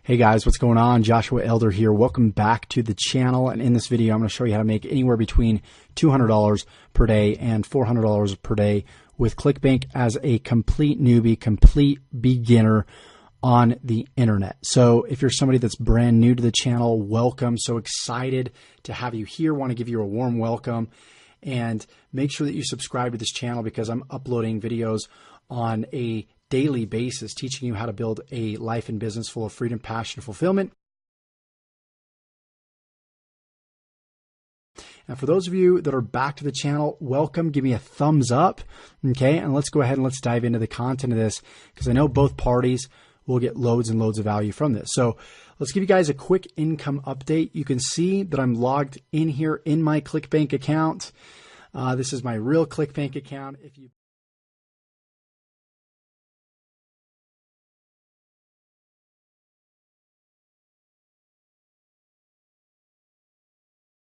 Hey guys, what's going on? Joshua Elder here. Welcome back to the channel. And in this video, I'm going to show you how to make anywhere between $200 per day and $400 per day with ClickBank as a complete newbie, complete beginner on the internet. So if you're somebody that's brand new to the channel, welcome. So excited to have you here. Want to give you a warm welcome and make sure that you subscribe to this channel because I'm uploading videos on a daily basis, teaching you how to build a life and business full of freedom, passion, and fulfillment. And for those of you that are back to the channel, welcome. Give me a thumbs up. Okay. And let's go ahead and let's dive into the content of this because I know both parties will get loads and loads of value from this. So let's give you guys a quick income update. You can see that I'm logged in here in my ClickBank account. This is my real ClickBank account. If you